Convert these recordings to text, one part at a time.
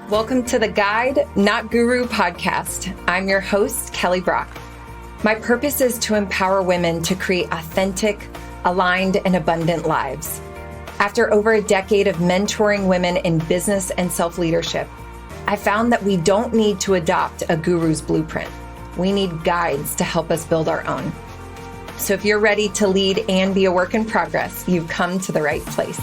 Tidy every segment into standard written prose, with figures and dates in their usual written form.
Welcome to the Guide, Not Guru podcast. I'm your host, Kelly Brock. My purpose is to empower women to create authentic, aligned, and abundant lives. After over a decade of mentoring women in business and self-leadership, I found that we don't need to adopt a guru's blueprint. We need guides to help us build our own. So if you're ready to lead and be a work in progress, you've come to the right place.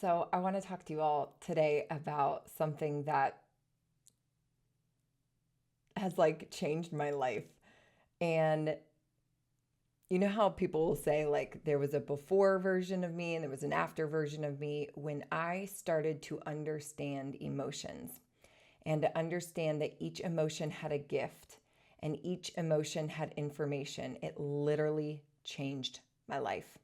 So I want to talk to you all today about something that has changed my life. And you know how people will say there was a before version of me and there was an after version of me. When I started to understand emotions and to understand that each emotion had a gift and each emotion had information, it literally changed my life.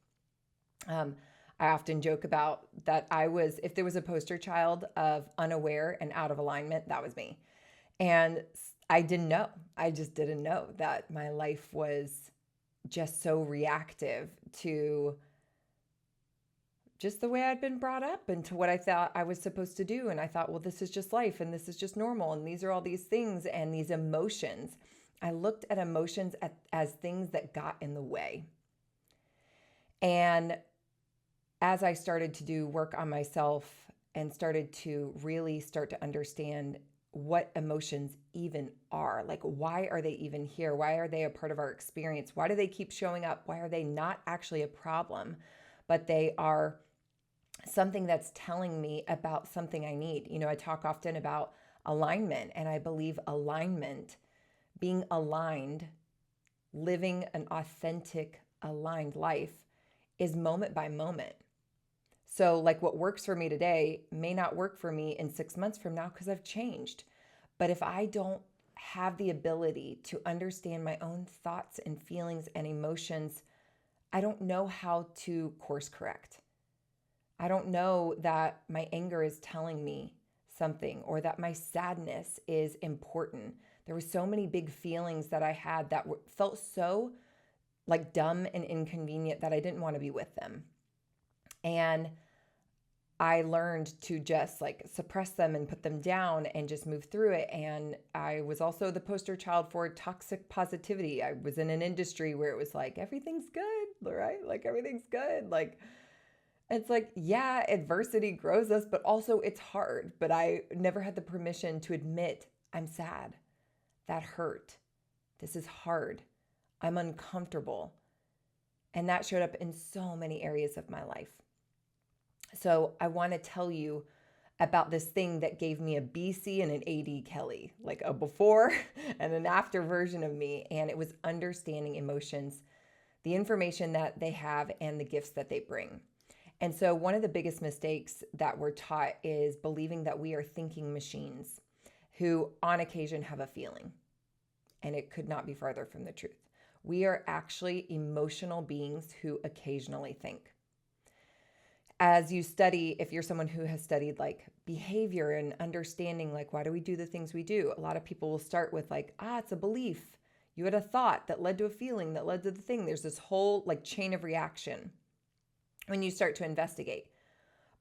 I often joke about that if there was a poster child of unaware and out of alignment, that was me. And I didn't know. I just didn't know that my life was just so reactive to just the way I'd been brought up and to what I thought I was supposed to do. And I thought, well, this is just life and this is just normal. And these are all these things and these emotions. I looked at emotions as things that got in the way. And as I started to do work on myself and started to really start to understand what emotions even are, why are they even here? Why are they a part of our experience? Why do they keep showing up? Why are they not actually a problem, but they are something that's telling me about something I need? I talk often about alignment, and I believe alignment, being aligned, living an authentic, aligned life is moment by moment. So what works for me today may not work for me in 6 months from now because I've changed. But if I don't have the ability to understand my own thoughts and feelings and emotions, I don't know how to course correct. I don't know that my anger is telling me something or that my sadness is important. There were so many big feelings that I had that felt so dumb and inconvenient that I didn't want to be with them. And I learned to just suppress them and put them down and just move through it. And I was also the poster child for toxic positivity. I was in an industry where it was everything's good, right? Everything's good. It's yeah, adversity grows us, but also it's hard. But I never had the permission to admit I'm sad. That hurt. This is hard. I'm uncomfortable. And that showed up in so many areas of my life. So I want to tell you about this thing that gave me a BC and an AD Kelly, a before and an after version of me. And it was understanding emotions, the information that they have, and the gifts that they bring. And so one of the biggest mistakes that we're taught is believing that we are thinking machines who on occasion have a feeling. And it could not be farther from the truth. We are actually emotional beings who occasionally think. As you study, if you're someone who has studied behavior and understanding, why do we do the things we do? A lot of people will start with it's a belief. You had a thought that led to a feeling that led to the thing. There's this whole chain of reaction when you start to investigate.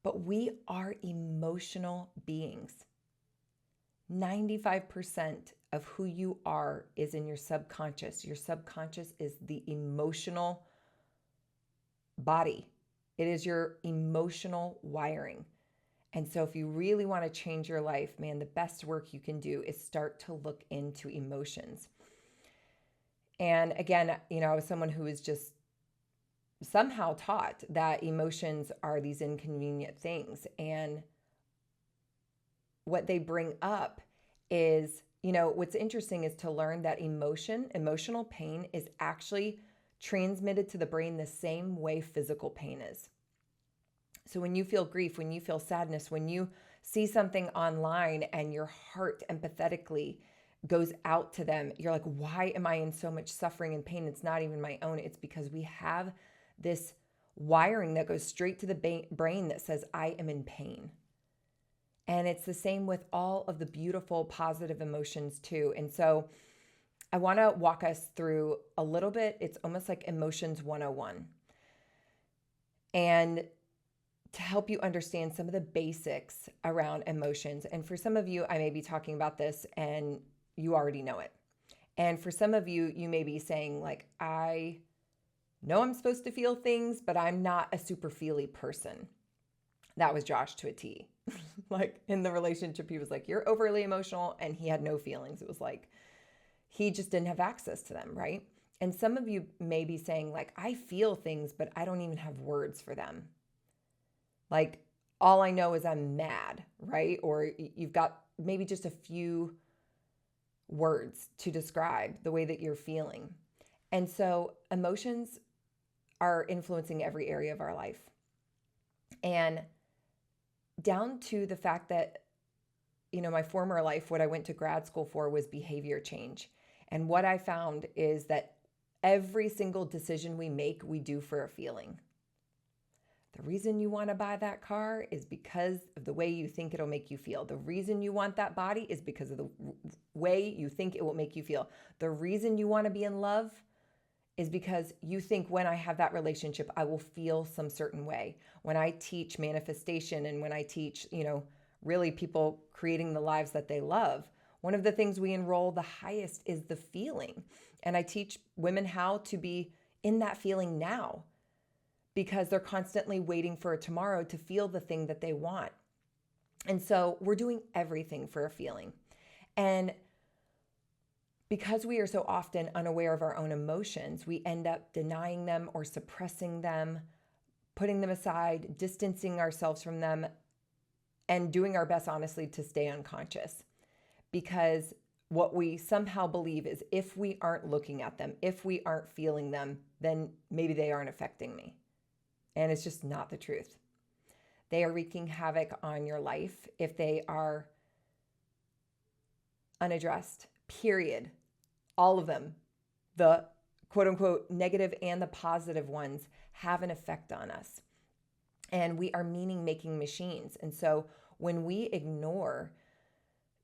But we are emotional beings. 95% of who you are is in your subconscious. Your subconscious is the emotional body. It is your emotional wiring. And so if you really want to change your life, man, the best work you can do is start to look into emotions. And again, I was someone who was just somehow taught that emotions are these inconvenient things. And what they bring up is, what's interesting is to learn that emotional pain is actually transmitted to the brain the same way physical pain is. So when you feel grief, when you feel sadness, when you see something online and your heart empathetically goes out to them, you're like, why am I in so much suffering and pain? It's not even my own. It's because we have this wiring that goes straight to the brain that says, I am in pain. And it's the same with all of the beautiful, positive emotions too. And so I want to walk us through a little bit. It's almost like emotions 101. And to help you understand some of the basics around emotions. And for some of you, I may be talking about this and you already know it. And for some of you, you may be saying, like, I know I'm supposed to feel things, but I'm not a super feely person. That was Josh to a T. Like in the relationship, he was like, you're overly emotional, and he had no feelings. It was like, he just didn't have access to them, right? And some of you may be saying, like, I feel things, but I don't even have words for them. Like, all I know is I'm mad, right? Or you've got maybe just a few words to describe the way that you're feeling. And so emotions are influencing every area of our life. And down to the fact that, my former life, what I went to grad school for was behavior change. And what I found is that every single decision we make, we do for a feeling. The reason you want to buy that car is because of the way you think it'll make you feel. The reason you want that body is because of the way you think it will make you feel. The reason you want to be in love is because you think when I have that relationship, I will feel some certain way. When I teach manifestation and when I teach, really people creating the lives that they love, one of the things we enroll the highest is the feeling. And I teach women how to be in that feeling now, because they're constantly waiting for a tomorrow to feel the thing that they want. And so we're doing everything for a feeling. And because we are so often unaware of our own emotions, we end up denying them or suppressing them, putting them aside, distancing ourselves from them, and doing our best, honestly, to stay unconscious. Because what we somehow believe is if we aren't looking at them, if we aren't feeling them, then maybe they aren't affecting me. And it's just not the truth. They are wreaking havoc on your life if they are unaddressed, period. All of them, the quote unquote negative and the positive ones, have an effect on us. And we are meaning-making machines. And so when we ignore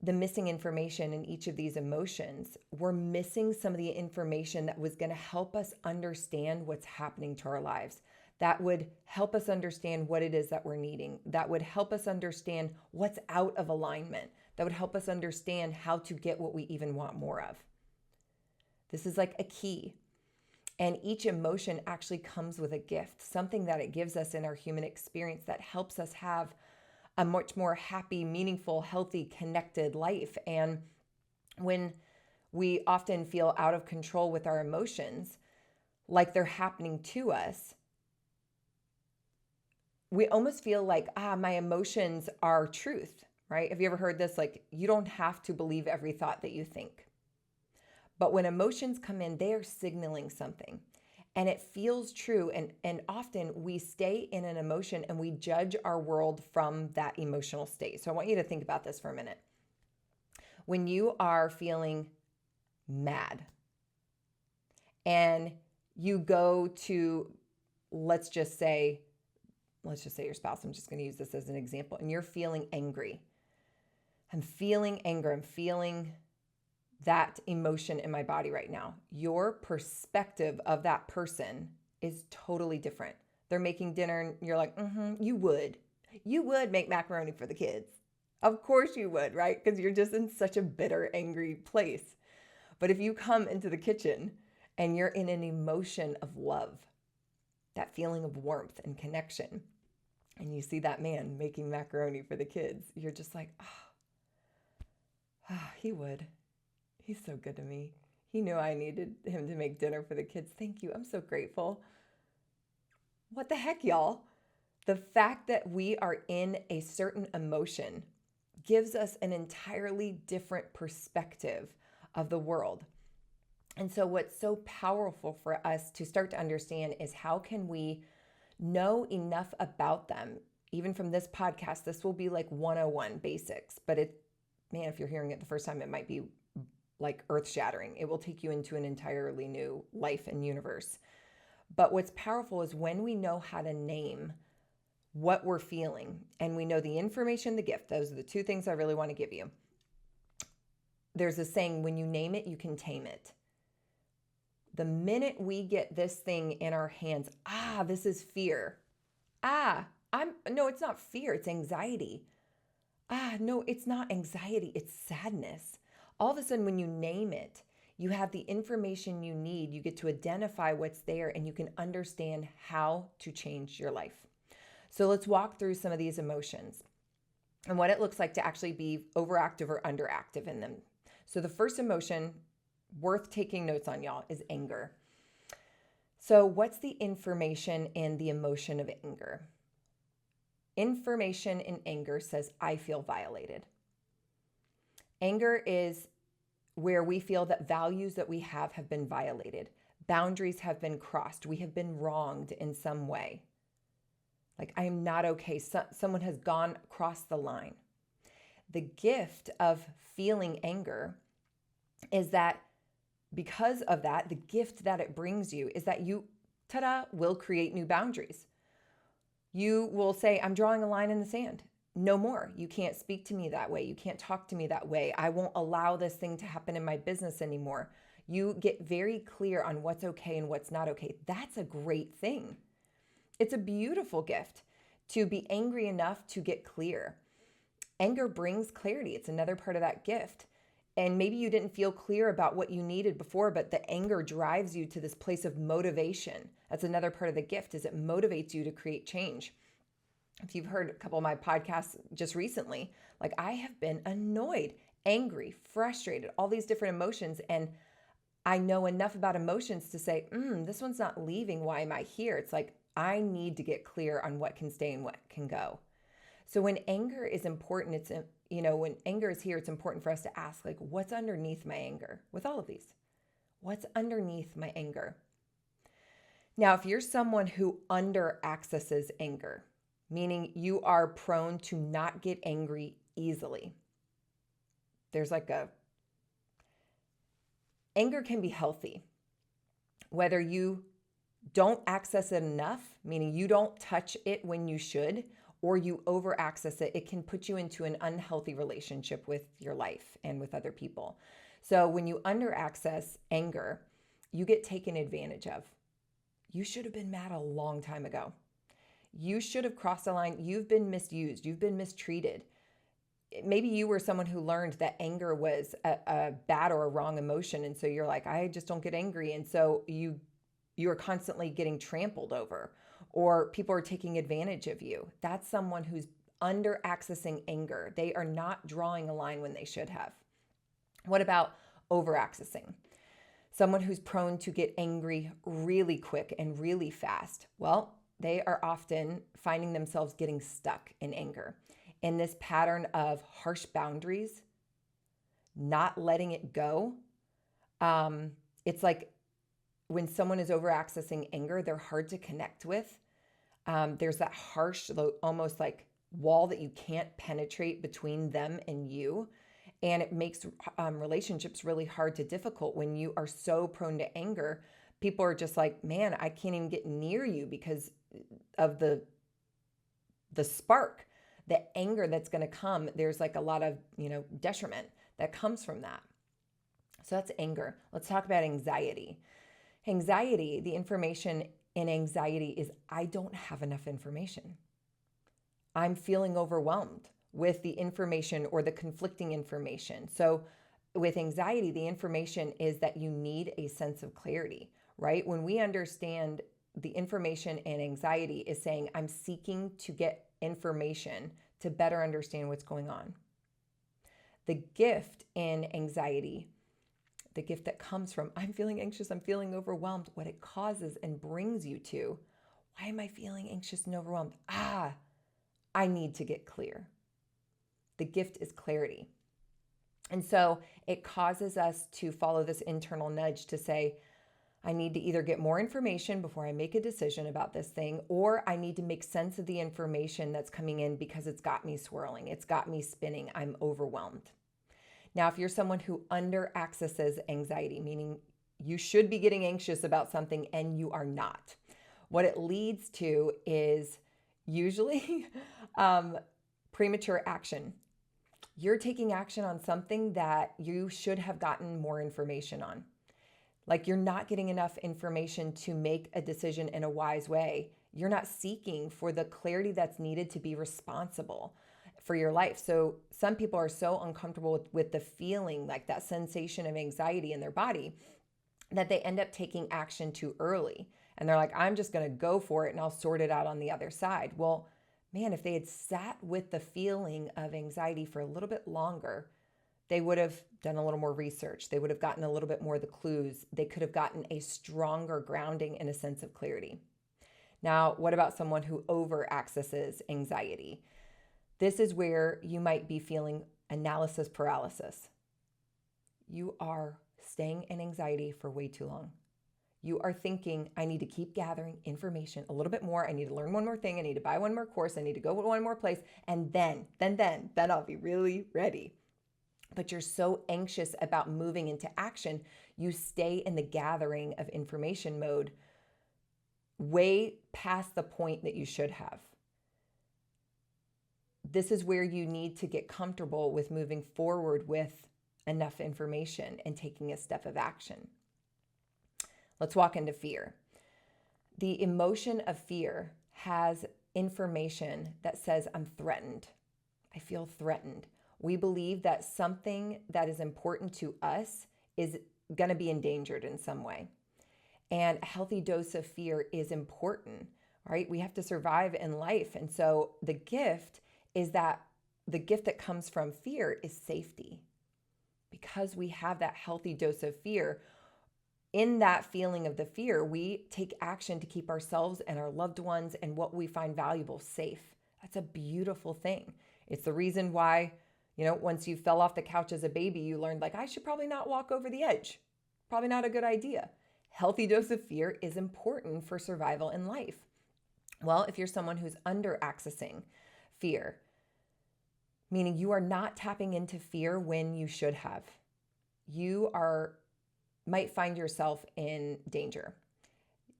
the missing information in each of these emotions, we're missing some of the information that was going to help us understand what's happening to our lives. That would help us understand what it is that we're needing. That would help us understand what's out of alignment. That would help us understand how to get what we even want more of. This is like a key. And each emotion actually comes with a gift, something that it gives us in our human experience that helps us have a much more happy, meaningful, healthy, connected life. And when we often feel out of control with our emotions, like they're happening to us, we almost feel like, my emotions are truth, right? Have you ever heard this? Like, you don't have to believe every thought that you think. But when emotions come in, they are signaling something. And it feels true. And often we stay in an emotion and we judge our world from that emotional state. So I want you to think about this for a minute. When you are feeling mad and you go to, let's just say your spouse, I'm just going to use this as an example, and you're feeling angry. I'm feeling anger. I'm feeling that emotion in my body right now. Your perspective of that person is totally different. They're making dinner and you're like, you would make macaroni for the kids. Of course you would, right? Because you're just in such a bitter, angry place. But if you come into the kitchen and you're in an emotion of love, that feeling of warmth and connection, and you see that man making macaroni for the kids, you're just like, he would. He's so good to me. He knew I needed him to make dinner for the kids. Thank you. I'm so grateful. What the heck, y'all? The fact that we are in a certain emotion gives us an entirely different perspective of the world. And so what's so powerful for us to start to understand is how can we know enough about them? Even from this podcast, this will be like 101 basics, but if you're hearing it the first time, it might be like earth-shattering. It will take you into an entirely new life and universe. But what's powerful is when we know how to name what we're feeling and we know the information, the gift. Those are the two things I really want to give you. There's a saying, when you name it, you can tame it. The minute we get this thing in our hands, this is fear. No, it's not fear, it's anxiety. No, it's not anxiety, it's sadness. All of a sudden, when you name it, you have the information you need. You get to identify what's there and you can understand how to change your life. So let's walk through some of these emotions and what it looks like to actually be overactive or underactive in them. So the first emotion worth taking notes on, y'all, is anger. So what's the information in the emotion of anger? Information in anger says, I feel violated. Anger is where we feel that values that we have been violated. Boundaries have been crossed. We have been wronged in some way. Like, I am not okay. Someone has gone across the line. The gift of feeling anger is that because of that, the gift that it brings you is that you, will create new boundaries. You will say, I'm drawing a line in the sand. No more. You can't speak to me that way. You can't talk to me that way. I won't allow this thing to happen in my business anymore. You get very clear on what's okay and what's not okay. That's a great thing. It's a beautiful gift to be angry enough to get clear. Anger brings clarity. It's another part of that gift. And maybe you didn't feel clear about what you needed before, but the anger drives you to this place of motivation. That's another part of the gift, is it motivates you to create change. If you've heard a couple of my podcasts just recently, like, I have been annoyed, angry, frustrated, all these different emotions. And I know enough about emotions to say, this one's not leaving. Why am I here? It's like, I need to get clear on what can stay and what can go. So when anger is important, when anger is here, it's important for us to ask, like, what's underneath my anger with all of these? What's underneath my anger? Now, if you're someone who under accesses anger, meaning you are prone to not get angry easily, there's anger can be healthy. Whether you don't access it enough, meaning you don't touch it when you should, or you over access it, it can put you into an unhealthy relationship with your life and with other people. So when you under access anger, you get taken advantage of. You should have been mad a long time ago. You should have crossed the line. You've been misused. You've been mistreated. Maybe you were someone who learned that anger was a bad or a wrong emotion. And so you're like, I just don't get angry. And so you are constantly getting trampled over, or people are taking advantage of you. That's someone who's under accessing anger. They are not drawing a line when they should have. What about over accessing? Someone who's prone to get angry really quick and really fast. Well, they are often finding themselves getting stuck in anger, in this pattern of harsh boundaries, not letting it go. It's like when someone is over accessing anger, they're hard to connect with. There's that harsh, almost like wall that you can't penetrate between them and you. And it makes relationships really hard to difficult when you are so prone to anger. People are just like, man, I can't even get near you because of the spark, the anger that's going to come. There's like a lot of, detriment that comes from that. So that's anger. Let's talk about anxiety. Anxiety, the information in anxiety is, I don't have enough information. I'm feeling overwhelmed with the information or the conflicting information. So with anxiety, the information is that you need a sense of clarity, right? When we understand the information in anxiety is saying, I'm seeking to get information to better understand what's going on. The gift in anxiety, the gift that comes from, I'm feeling anxious, I'm feeling overwhelmed, what it causes and brings you to, why am I feeling anxious and overwhelmed? I need to get clear. The gift is clarity. And so it causes us to follow this internal nudge to say, I need to either get more information before I make a decision about this thing, or I need to make sense of the information that's coming in because it's got me swirling. It's got me spinning. I'm overwhelmed. Now, if you're someone who under accesses anxiety, meaning you should be getting anxious about something and you are not, what it leads to is usually premature action. You're taking action on something that you should have gotten more information on. Like you're not getting enough information to make a decision in a wise way. You're not seeking for the clarity that's needed to be responsible for your life. So some people are so uncomfortable with the feeling, like that sensation of anxiety in their body, that they end up taking action too early. And they're like, I'm just going to go for it and I'll sort it out on the other side. Well, man, if they had sat with the feeling of anxiety for a little bit longer, they would have done a little more research. They would have gotten a little bit more of the clues. They could have gotten a stronger grounding and a sense of clarity. Now, what about someone who over accesses anxiety? This is where you might be feeling analysis paralysis. You are staying in anxiety for way too long. You are thinking, I need to keep gathering information a little bit more. I need to learn one more thing. I need to buy one more course. I need to go one more place. And then I'll be really ready. But you're so anxious about moving into action, you stay in the gathering of information mode way past the point that you should have. This is where you need to get comfortable with moving forward with enough information and taking a step of action. Let's walk into fear. The emotion of fear has information that says, I'm threatened. I feel threatened. We believe that something that is important to us is going to be endangered in some way. And a healthy dose of fear is important, right? We have to survive in life. And so the gift that comes from fear is safety. Because we have that healthy dose of fear, in that feeling of the fear, we take action to keep ourselves and our loved ones and what we find valuable safe. That's a beautiful thing. It's the reason why, once you fell off the couch as a baby, you learned I should probably not walk over the edge. Probably not a good idea. Healthy dose of fear is important for survival in life. Well, if you're someone who's under accessing fear, meaning you are not tapping into fear when you should have, you might find yourself in danger.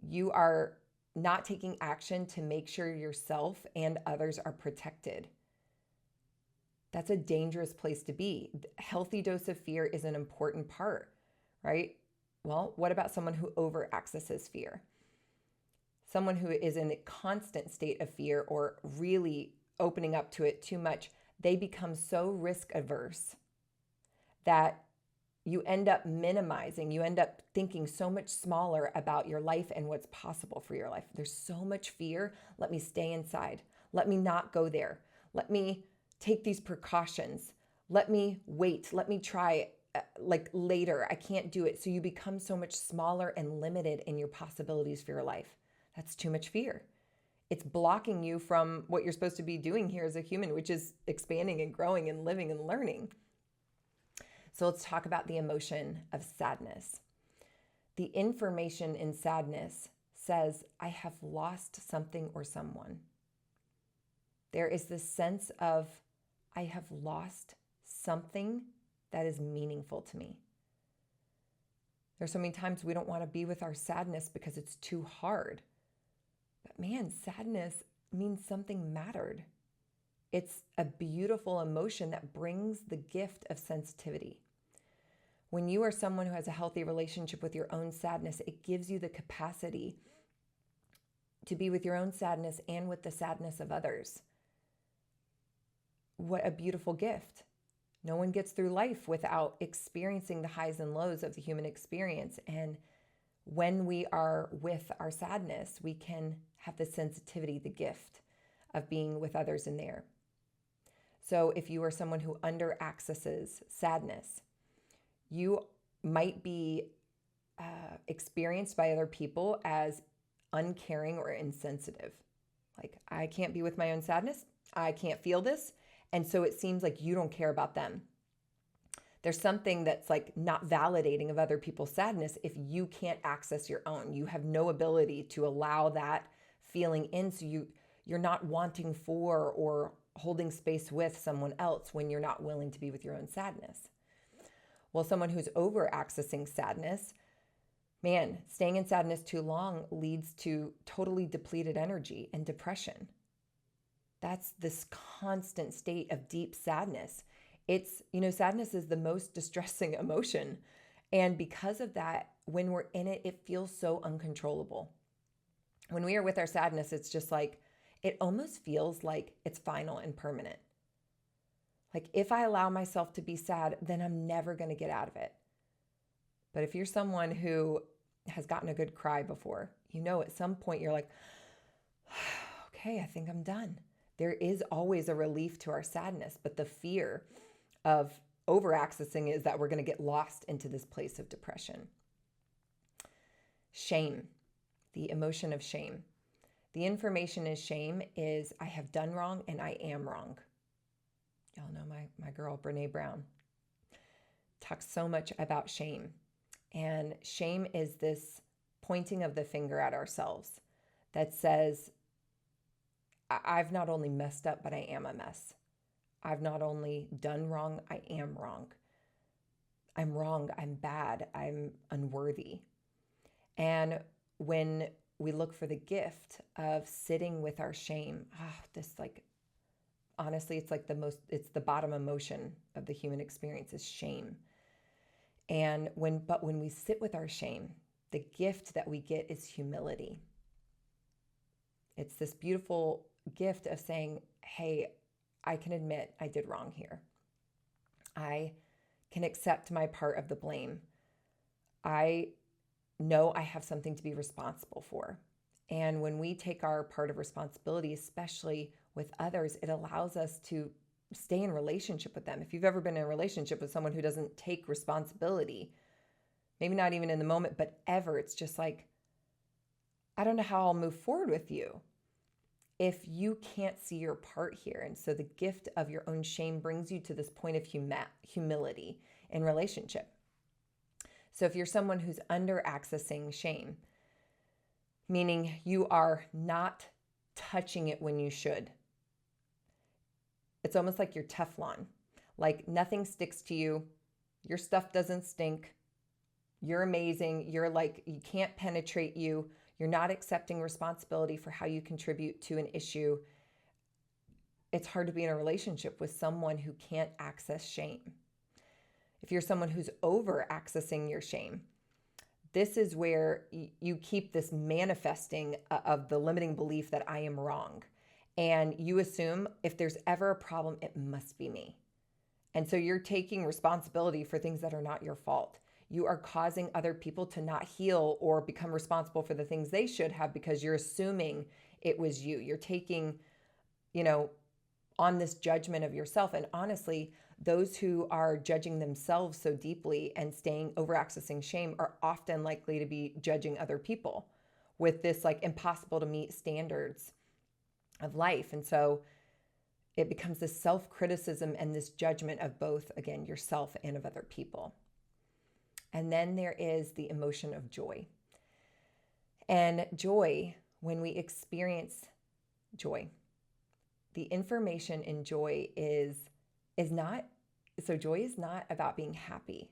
You are not taking action to make sure yourself and others are protected. That's a dangerous place to be. Healthy dose of fear is an important part, right? Well, what about someone who over accesses fear? Someone who is in a constant state of fear or really opening up to it too much, they become so risk averse that you end up minimizing, you end up thinking so much smaller about your life and what's possible for your life. There's so much fear. Let me stay inside. Let me not go there. Let me take these precautions. Let me wait. Let me try later. I can't do it. So you become so much smaller and limited in your possibilities for your life. That's too much fear. It's blocking you from what you're supposed to be doing here as a human, which is expanding and growing and living and learning. So let's talk about the emotion of sadness. The information in sadness says, I have lost something or someone. There is this sense of, I have lost something that is meaningful to me. There's so many times we don't want to be with our sadness because it's too hard. But man, sadness means something mattered. It's a beautiful emotion that brings the gift of sensitivity. When you are someone who has a healthy relationship with your own sadness, it gives you the capacity to be with your own sadness and with the sadness of others. What a beautiful gift. No one gets through life without experiencing the highs and lows of the human experience. And when we are with our sadness, we can have the sensitivity, the gift of being with others in there. So if you are someone who under accesses sadness, you might be experienced by other people as uncaring or insensitive. Like, I can't be with my own sadness. I can't feel this. And so it seems like you don't care about them. There's something that's not validating of other people's sadness if you can't access your own. You have no ability to allow that feeling in. So you're not wanting for or holding space with someone else when you're not willing to be with your own sadness. Well, someone who's over accessing sadness, man, staying in sadness too long leads to totally depleted energy and depression. That's this constant state of deep sadness. Sadness is the most distressing emotion. And because of that, when we're in it, it feels so uncontrollable. When we are with our sadness, it's just like, it almost feels like it's final and permanent. Like if I allow myself to be sad, then I'm never going to get out of it. But if you're someone who has gotten a good cry before, at some point you're like, okay, I think I'm done. There is always a relief to our sadness, but the fear of over-accessing is that we're going to get lost into this place of depression. Shame, the emotion of shame. The information is shame is I have done wrong and I am wrong. Y'all know my girl, Brene Brown, talks so much about shame. And shame is this pointing of the finger at ourselves that says, I've not only messed up, but I am a mess. I've not only done wrong, I am wrong. I'm wrong, I'm bad, I'm unworthy. And when we look for the gift of sitting with our shame, honestly, it's the bottom emotion of the human experience is shame. And when we sit with our shame, the gift that we get is humility. It's this beautiful gift of saying, hey, I can admit I did wrong here. I can accept my part of the blame. I know I have something to be responsible for. And when we take our part of responsibility, especially with others, it allows us to stay in relationship with them. If you've ever been in a relationship with someone who doesn't take responsibility, maybe not even in the moment, but ever, it's just like, I don't know how I'll move forward with you if you can't see your part here. And so the gift of your own shame brings you to this point of humility in relationship. So if you're someone who's under accessing shame, meaning you are not touching it when you should, it's almost like you're Teflon, like nothing sticks to you. Your stuff doesn't stink. You're amazing. You're like, you can't penetrate you. You're not accepting responsibility for how you contribute to an issue. It's hard to be in a relationship with someone who can't access shame. If you're someone who's over accessing your shame, this is where you keep this manifesting of the limiting belief that I am wrong. And you assume if there's ever a problem, it must be me. And so you're taking responsibility for things that are not your fault. You are causing other people to not heal or become responsible for the things they should have because you're assuming it was you. You're taking, on this judgment of yourself. And honestly, those who are judging themselves so deeply and staying over accessing shame are often likely to be judging other people with this like impossible to meet standards of life. And so it becomes this self-criticism and this judgment of both, again, yourself and of other people. And then there is the emotion of joy. And joy, when we experience joy, the information in joy is not about being happy.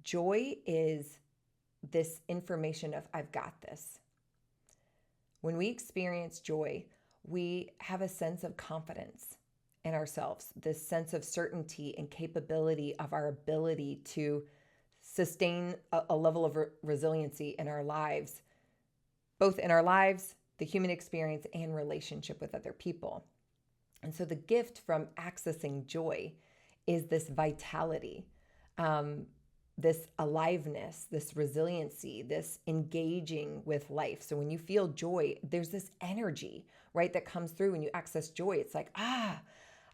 Joy is this information of I've got this. When we experience joy, we have a sense of confidence in ourselves, this sense of certainty and capability of our ability to sustain a level of resiliency in our lives, both in our lives, the human experience, and relationship with other people. And so the gift from accessing joy is this vitality, this aliveness, this resiliency, this engaging with life. So when you feel joy, there's this energy, right, that comes through when you access joy. It's like,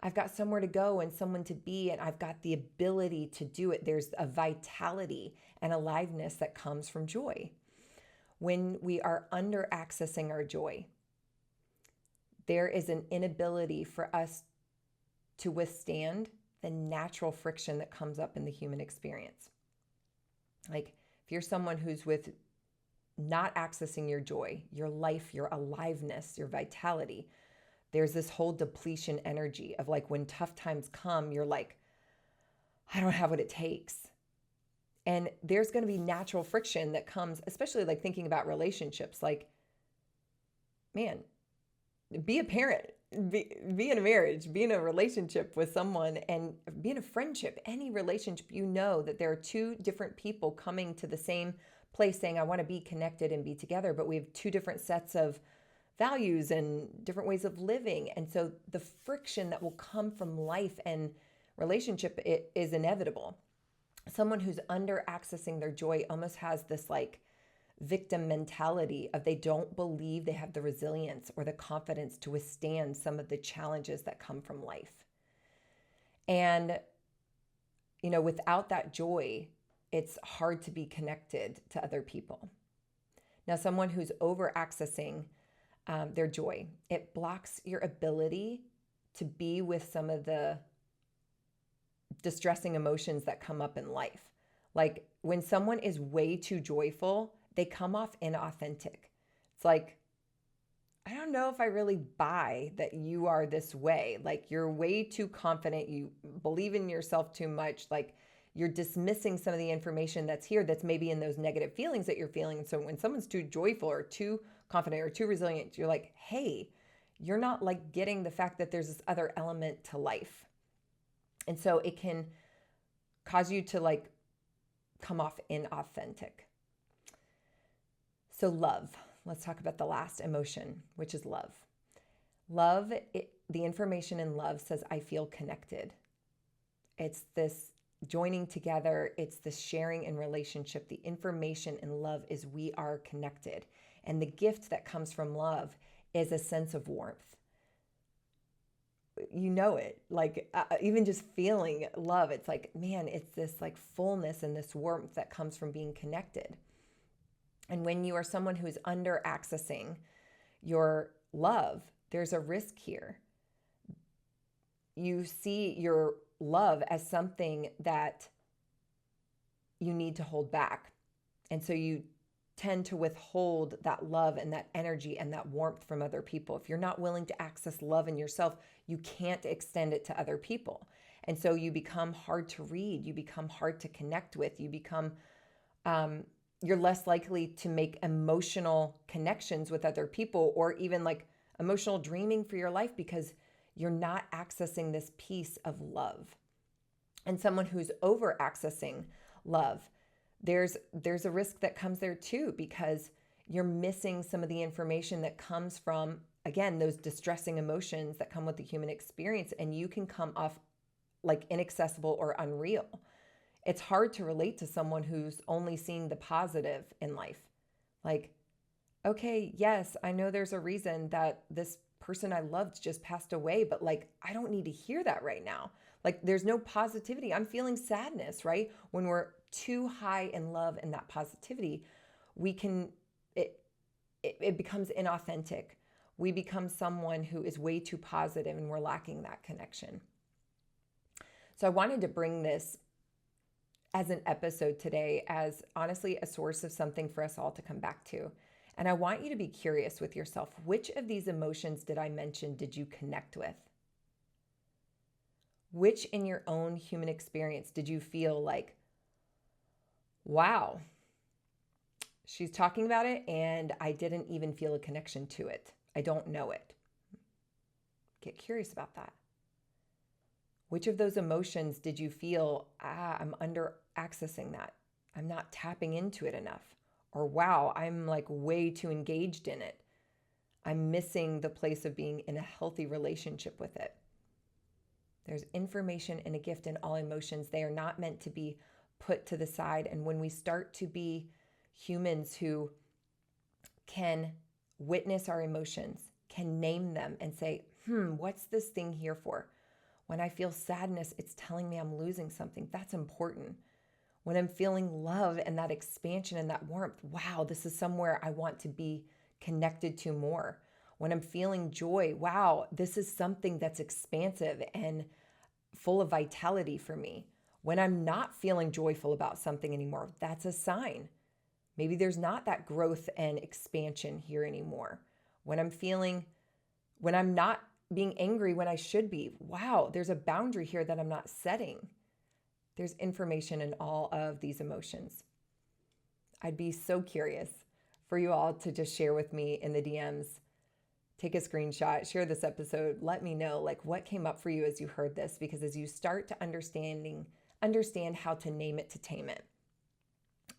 I've got somewhere to go and someone to be, and I've got the ability to do it. There's a vitality and aliveness that comes from joy. When we are under accessing our joy, there is an inability for us to withstand the natural friction that comes up in the human experience. Like if you're someone who's with not accessing your joy, your life, your aliveness, your vitality, there's this whole depletion energy of like when tough times come, you're like, I don't have what it takes. And there's going to be natural friction that comes, especially like thinking about relationships. Like, man, be a parent. be in a marriage, be in a relationship with someone, and be in a friendship, any relationship, you know that there are two different people coming to the same place saying, I want to be connected and be together, but we have two different sets of values and different ways of living. And so the friction that will come from life and relationship, it is inevitable. Someone who's under accessing their joy almost has this like victim mentality of they don't believe they have the resilience or the confidence to withstand some of the challenges that come from life. And, without that joy, it's hard to be connected to other people. Now, someone who's over accessing their joy, it blocks your ability to be with some of the distressing emotions that come up in life. Like when someone is way too joyful, they come off inauthentic. It's like, I don't know if I really buy that you are this way. Like you're way too confident. You believe in yourself too much. Like you're dismissing some of the information that's here that's maybe in those negative feelings that you're feeling. And so when someone's too joyful or too confident or too resilient, you're like, hey, you're not like getting the fact that there's this other element to life. And so it can cause you to like come off inauthentic. So love, let's talk about the last emotion, which is love. Love, the information in love says, I feel connected. It's this joining together. It's this sharing in relationship. The information in love is we are connected. And the gift that comes from love is a sense of warmth. You know it, like even just feeling love, it's like, man, it's this like fullness and this warmth that comes from being connected. And when you are someone who's under accessing your love, there's a risk here. You see your love as something that you need to hold back. And so you tend to withhold that love and that energy and that warmth from other people. If you're not willing to access love in yourself, you can't extend it to other people. And so you become hard to read. You become hard to connect with. You become, you're less likely to make emotional connections with other people or even like emotional dreaming for your life because you're not accessing this piece of love. And someone who's over accessing love, there's a risk that comes there too, because you're missing some of the information that comes from, again, those distressing emotions that come with the human experience, and you can come off like inaccessible or unreal. It's hard to relate to someone who's only seeing the positive in life. Like, okay, yes, I know there's a reason that this person I loved just passed away, but like, I don't need to hear that right now. Like, there's no positivity. I'm feeling sadness, right? When we're too high in love and that positivity, it becomes inauthentic. We become someone who is way too positive and we're lacking that connection. So I wanted to bring this as an episode today as honestly a source of something for us all to come back to. And I want you to be curious with yourself. Which of these emotions did I mention did you connect with? Which in your own human experience did you feel like, wow, she's talking about it and I didn't even feel a connection to it. I don't know it. Get curious about that. Which of those emotions did you feel, I'm under accessing that. I'm not tapping into it enough. Or wow, I'm like way too engaged in it. I'm missing the place of being in a healthy relationship with it. There's information and a gift in all emotions. They are not meant to be put to the side. And when we start to be humans who can witness our emotions, can name them and say, what's this thing here for? When I feel sadness, it's telling me I'm losing something. That's important. When I'm feeling love and that expansion and that warmth, wow, this is somewhere I want to be connected to more. When I'm feeling joy, wow, this is something that's expansive and full of vitality for me. When I'm not feeling joyful about something anymore, that's a sign. Maybe there's not that growth and expansion here anymore. When I'm not being angry when I should be, wow, there's a boundary here that I'm not setting. There's information in all of these emotions. I'd be so curious for you all to just share with me in the DMs. take a screenshot, share this episode. Let me know like what came up for you as you heard this, because as you start to understand how to name it to tame it,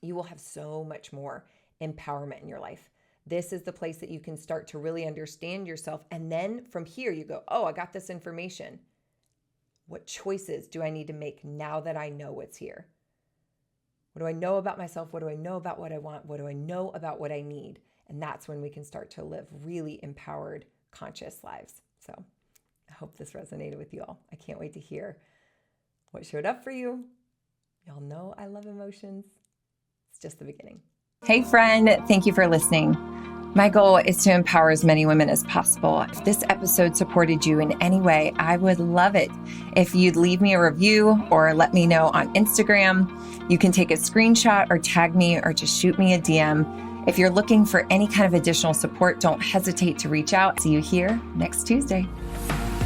you will have so much more empowerment in your life. This is the place that you can start to really understand yourself. And then from here you go, oh, I got this information. What choices do I need to make now that I know what's here? What do I know about myself? What do I know about what I want? What do I know about what I need? And that's when we can start to live really empowered, conscious lives. So I hope this resonated with you all. I can't wait to hear what showed up for you. Y'all know I love emotions. It's just the beginning. Hey friend, thank you for listening. My goal is to empower as many women as possible. If this episode supported you in any way, I would love it if you'd leave me a review or let me know on Instagram. You can take a screenshot or tag me or just shoot me a DM. If you're looking for any kind of additional support, don't hesitate to reach out. See you here next Tuesday.